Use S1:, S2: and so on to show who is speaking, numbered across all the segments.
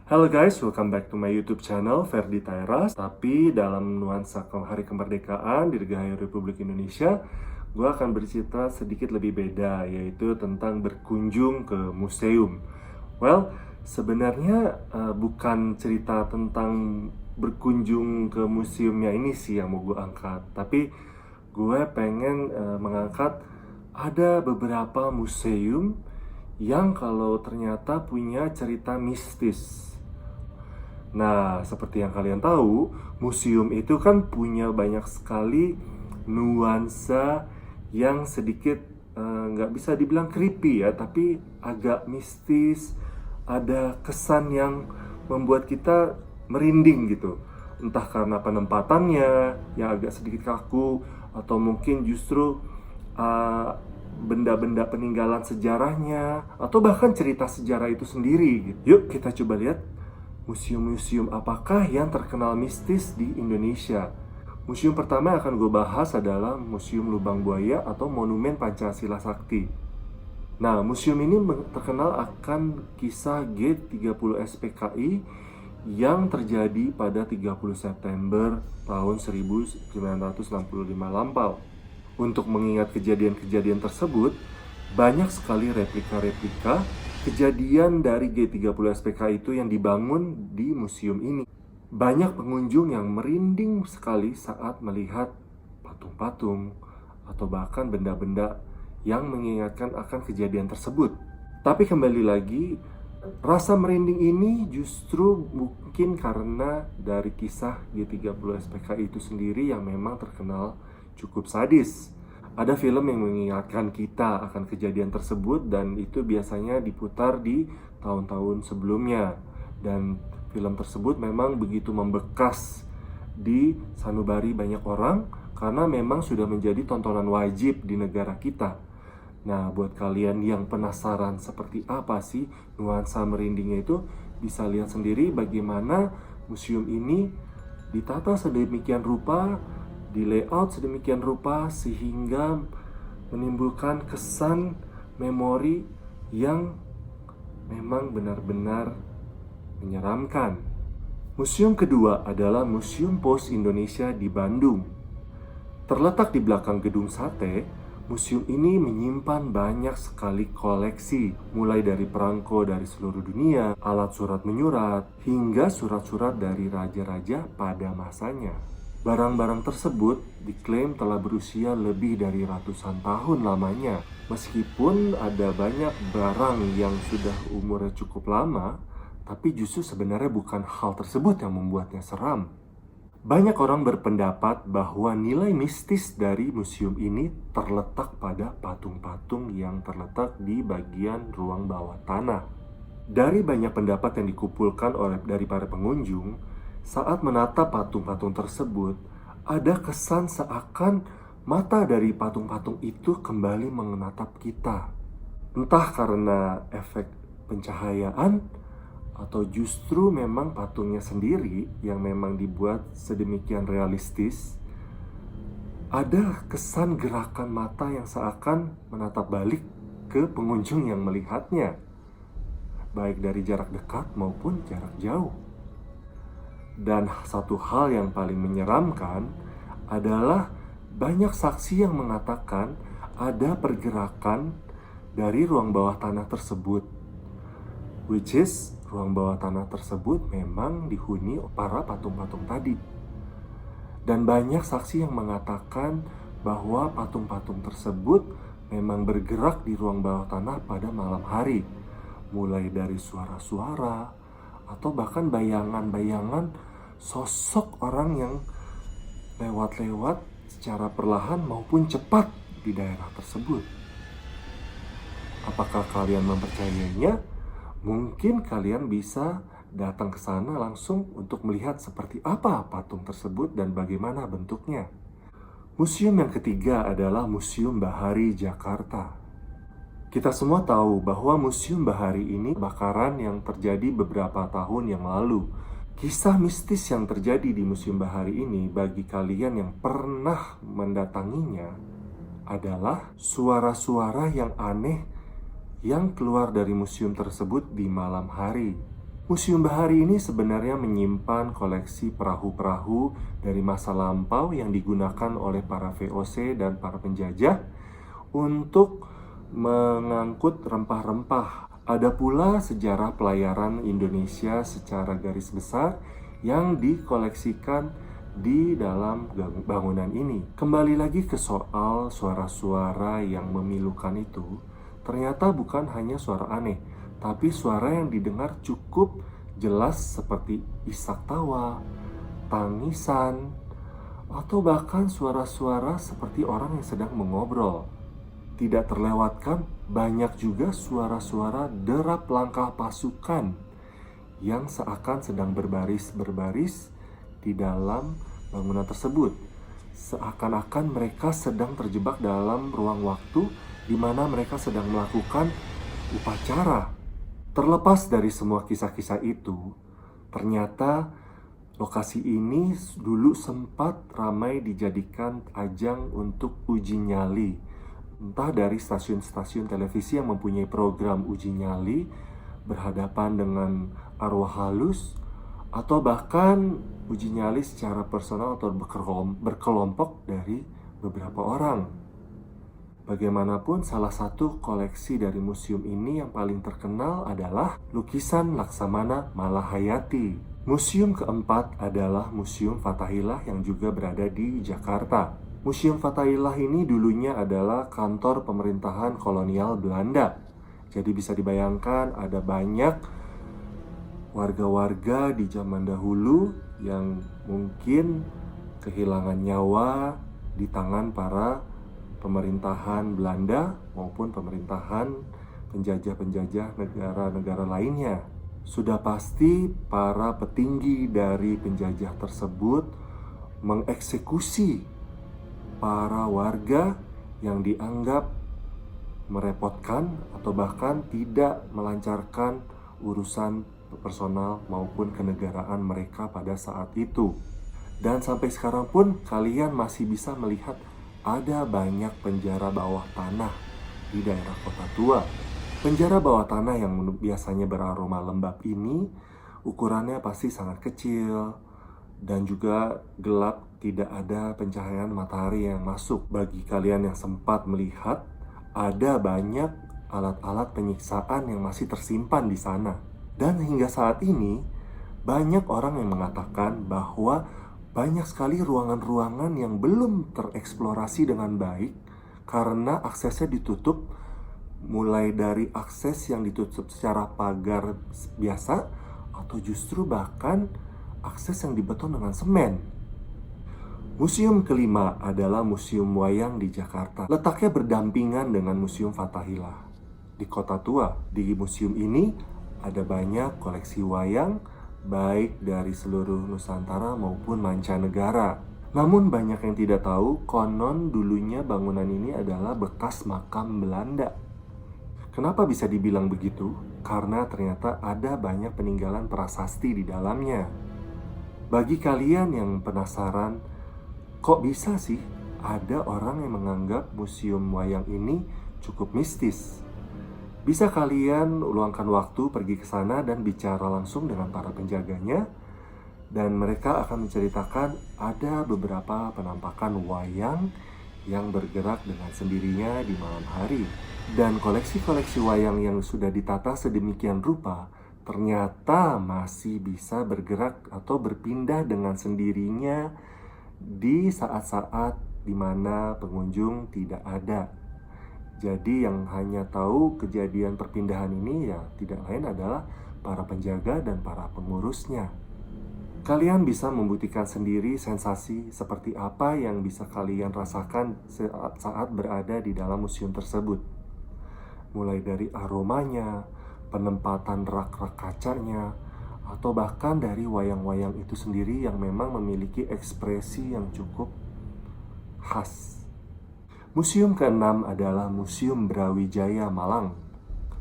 S1: Halo guys, welcome back to my YouTube channel Ferdi Tairas. Tapi dalam nuansa Hari Kemerdekaan Dirgahayu Republik Indonesia, gue akan bercerita sedikit lebih beda, yaitu tentang berkunjung ke museum. Well, sebenarnya bukan cerita tentang berkunjung ke museumnya ini sih yang mau gue angkat, tapi gue pengen mengangkat ada beberapa museum yang kalau ternyata punya cerita mistis. Nah, seperti yang kalian tahu, museum itu kan punya banyak sekali nuansa yang sedikit nggak bisa dibilang creepy ya, tapi agak mistis. Ada kesan yang membuat kita merinding gitu. Entah karena penempatannya yang agak sedikit kaku, atau mungkin justru benda-benda peninggalan sejarahnya, atau bahkan cerita sejarah itu sendiri gitu. Yuk kita coba lihat museum-museum apakah yang terkenal mistis di Indonesia. Museum pertama yang akan gue bahas adalah Museum Lubang Buaya atau Monumen Pancasila Sakti. Nah, museum ini terkenal akan kisah G30 SPKI yang terjadi pada 30 September tahun 1965 lampau. Untuk mengingat kejadian-kejadian tersebut, banyak sekali replika-replika kejadian dari G30 SPK itu yang dibangun di museum ini. Banyak pengunjung yang merinding sekali saat melihat patung-patung atau bahkan benda-benda yang mengingatkan akan kejadian tersebut. Tapi kembali lagi, rasa merinding ini justru mungkin karena dari kisah G30 SPK itu sendiri yang memang terkenal cukup sadis. Ada film yang mengingatkan kita akan kejadian tersebut dan itu biasanya diputar di tahun-tahun sebelumnya. Dan film tersebut memang begitu membekas di sanubari banyak orang karena memang sudah menjadi tontonan wajib di negara kita. Nah, buat kalian yang penasaran seperti apa sih nuansa merindingnya itu, bisa lihat sendiri bagaimana museum ini ditata sedemikian rupa, di layout sedemikian rupa sehingga menimbulkan kesan memori yang memang benar-benar menyeramkan. Museum kedua adalah Museum Pos Indonesia di Bandung. Terletak di belakang Gedung Sate, museum ini menyimpan banyak sekali koleksi, mulai dari perangko dari seluruh dunia, alat surat menyurat, hingga surat-surat dari raja-raja pada masanya. Barang-barang tersebut diklaim telah berusia lebih dari ratusan tahun lamanya. Meskipun ada banyak barang yang sudah umurnya cukup lama, tapi justru sebenarnya bukan hal tersebut yang membuatnya seram. Banyak orang berpendapat bahwa nilai mistis dari museum ini terletak pada patung-patung yang terletak di bagian ruang bawah tanah. Dari banyak pendapat yang dikumpulkan dari para pengunjung, saat menatap patung-patung tersebut, ada kesan seakan mata dari patung-patung itu kembali menatap kita. Entah karena efek pencahayaan, atau justru memang patungnya sendiri yang memang dibuat sedemikian realistis. Ada kesan gerakan mata yang seakan menatap balik ke pengunjung yang melihatnya, baik dari jarak dekat maupun jarak jauh. Dan satu hal yang paling menyeramkan adalah banyak saksi yang mengatakan ada pergerakan dari ruang bawah tanah tersebut. Which is, ruang bawah tanah tersebut memang dihuni para patung-patung tadi. Dan banyak saksi yang mengatakan bahwa patung-patung tersebut memang bergerak di ruang bawah tanah pada malam hari. Mulai dari suara-suara, atau bahkan bayangan-bayangan sosok orang yang lewat-lewat secara perlahan maupun cepat di daerah tersebut. Apakah kalian mempercayainya? Mungkin kalian bisa datang ke sana langsung untuk melihat seperti apa patung tersebut dan bagaimana bentuknya. Museum yang ketiga adalah Museum Bahari Jakarta. Kita semua tahu bahwa Museum Bahari ini kebakaran yang terjadi beberapa tahun yang lalu. Kisah mistis yang terjadi di Museum Bahari ini bagi kalian yang pernah mendatanginya adalah suara-suara yang aneh yang keluar dari museum tersebut di malam hari. Museum Bahari ini sebenarnya menyimpan koleksi perahu-perahu dari masa lampau yang digunakan oleh para VOC dan para penjajah untuk mengangkut rempah-rempah. Ada pula sejarah pelayaran Indonesia secara garis besar yang dikoleksikan di dalam bangunan ini. Kembali lagi ke soal suara-suara yang memilukan itu, ternyata bukan hanya suara aneh, tapi suara yang didengar cukup jelas seperti isak tawa, tangisan, atau bahkan suara-suara seperti orang yang sedang mengobrol. Tidak terlewatkan banyak juga suara-suara derap langkah pasukan yang seakan sedang berbaris-berbaris di dalam bangunan tersebut. Seakan-akan mereka sedang terjebak dalam ruang waktu di mana mereka sedang melakukan upacara. Terlepas dari semua kisah-kisah itu, ternyata lokasi ini dulu sempat ramai dijadikan ajang untuk uji nyali. Entah dari stasiun-stasiun televisi yang mempunyai program uji nyali berhadapan dengan arwah halus, atau bahkan uji nyali secara personal atau berkelompok dari beberapa orang. Bagaimanapun, salah satu koleksi dari museum ini yang paling terkenal adalah lukisan Laksamana Malahayati. Museum keempat adalah Museum Fathahillah yang juga berada di Jakarta. Museum Fathahillah ini dulunya adalah kantor pemerintahan kolonial Belanda. Jadi bisa dibayangkan ada banyak warga-warga di zaman dahulu yang mungkin kehilangan nyawa di tangan para pemerintahan Belanda maupun pemerintahan penjajah-penjajah negara-negara lainnya. Sudah pasti para petinggi dari penjajah tersebut mengeksekusi para warga yang dianggap merepotkan atau bahkan tidak melancarkan urusan personal maupun kenegaraan mereka pada saat itu. Dan sampai sekarang pun kalian masih bisa melihat ada banyak penjara bawah tanah di daerah Kota Tua. Penjara bawah tanah yang biasanya beraroma lembab ini ukurannya pasti sangat kecil dan juga gelap, tidak ada pencahayaan matahari yang masuk. Bagi kalian yang sempat melihat, ada banyak alat-alat penyiksaan yang masih tersimpan di sana. Dan hingga saat ini, banyak orang yang mengatakan bahwa banyak sekali ruangan-ruangan yang belum tereksplorasi dengan baik karena aksesnya ditutup, mulai dari akses yang ditutup secara pagar biasa atau justru bahkan akses yang dibeton dengan semen. Museum kelima adalah Museum Wayang di Jakarta. Letaknya berdampingan dengan Museum Fathahillah di Kota Tua. Di museum ini ada banyak koleksi wayang baik dari seluruh Nusantara maupun mancanegara. Namun banyak yang tidak tahu, konon dulunya bangunan ini adalah bekas makam Belanda. Kenapa bisa dibilang begitu? Karena ternyata ada banyak peninggalan prasasti di dalamnya. Bagi kalian yang penasaran, kok bisa sih ada orang yang menganggap museum wayang ini cukup mistis? Bisa kalian luangkan waktu pergi ke sana dan bicara langsung dengan para penjaganya, dan mereka akan menceritakan ada beberapa penampakan wayang yang bergerak dengan sendirinya di malam hari. Dan koleksi-koleksi wayang yang sudah ditata sedemikian rupa ternyata masih bisa bergerak atau berpindah dengan sendirinya di saat-saat di mana pengunjung tidak ada. Jadi yang hanya tahu kejadian perpindahan ini ya tidak lain adalah para penjaga dan para pengurusnya. Kalian bisa membuktikan sendiri sensasi seperti apa yang bisa kalian rasakan saat berada di dalam museum tersebut. Mulai dari aromanya, penempatan rak-rak kacanya, atau bahkan dari wayang-wayang itu sendiri yang memang memiliki ekspresi yang cukup khas. Museum keenam adalah Museum Brawijaya Malang.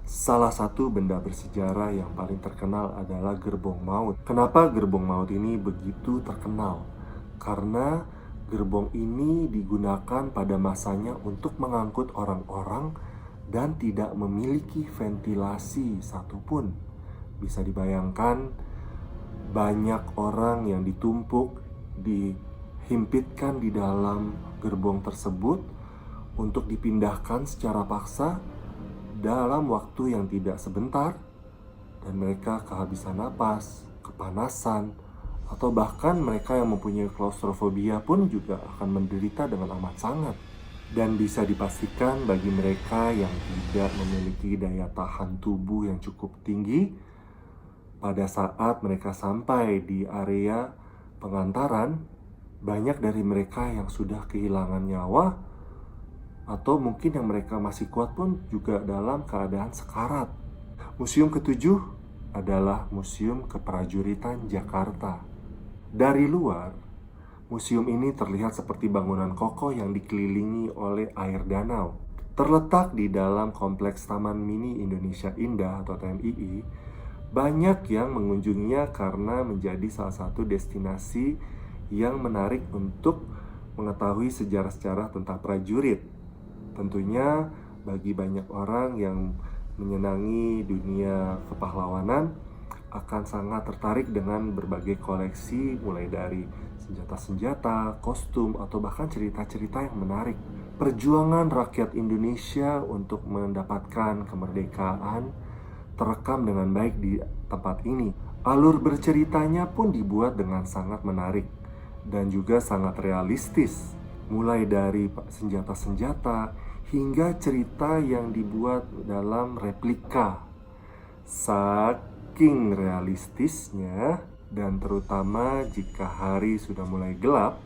S1: Salah satu benda bersejarah yang paling terkenal adalah Gerbong Maut. Kenapa Gerbong Maut ini begitu terkenal? Karena gerbong ini digunakan pada masanya untuk mengangkut orang-orang dan tidak memiliki ventilasi satupun. Bisa dibayangkan banyak orang yang ditumpuk, dihimpitkan di dalam gerbong tersebut untuk dipindahkan secara paksa dalam waktu yang tidak sebentar, dan mereka kehabisan napas, kepanasan, atau bahkan mereka yang mempunyai klaustrofobia pun juga akan menderita dengan amat sangat. Dan bisa dipastikan bagi mereka yang tidak memiliki daya tahan tubuh yang cukup tinggi, pada saat mereka sampai di area pengantaran, banyak dari mereka yang sudah kehilangan nyawa, atau mungkin yang mereka masih kuat pun juga dalam keadaan sekarat. Museum ketujuh adalah Museum Keprajuritan Jakarta. Dari luar, museum ini terlihat seperti bangunan kokoh yang dikelilingi oleh air danau. Terletak di dalam Kompleks Taman Mini Indonesia Indah atau TMII, banyak yang mengunjunginya karena menjadi salah satu destinasi yang menarik untuk mengetahui sejarah-sejarah tentang prajurit. Tentunya bagi banyak orang yang menyenangi dunia kepahlawanan akan sangat tertarik dengan berbagai koleksi, mulai dari senjata-senjata, kostum, atau bahkan cerita-cerita yang menarik. Perjuangan rakyat Indonesia untuk mendapatkan kemerdekaan terekam dengan baik di tempat ini. Alur berceritanya pun dibuat dengan sangat menarik dan juga sangat realistis. Mulai dari senjata-senjata hingga cerita yang dibuat dalam replika. Saking realistisnya, dan terutama jika hari sudah mulai gelap,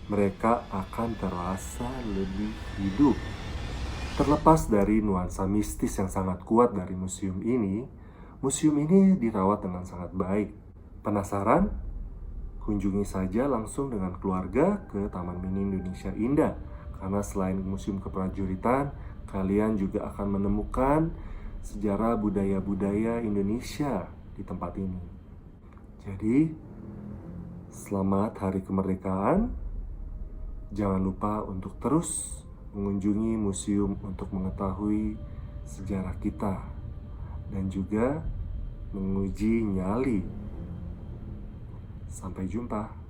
S1: mereka akan terasa lebih hidup. Terlepas dari nuansa mistis yang sangat kuat dari museum ini dirawat dengan sangat baik. Penasaran? Kunjungi saja langsung dengan keluarga ke Taman Mini Indonesia Indah, karena selain museum keprajuritan, kalian juga akan menemukan sejarah budaya-budaya Indonesia di tempat ini. Jadi, selamat Hari Kemerdekaan. Jangan lupa untuk terus mengunjungi museum untuk mengetahui sejarah kita dan juga menguji nyali. Sampai jumpa.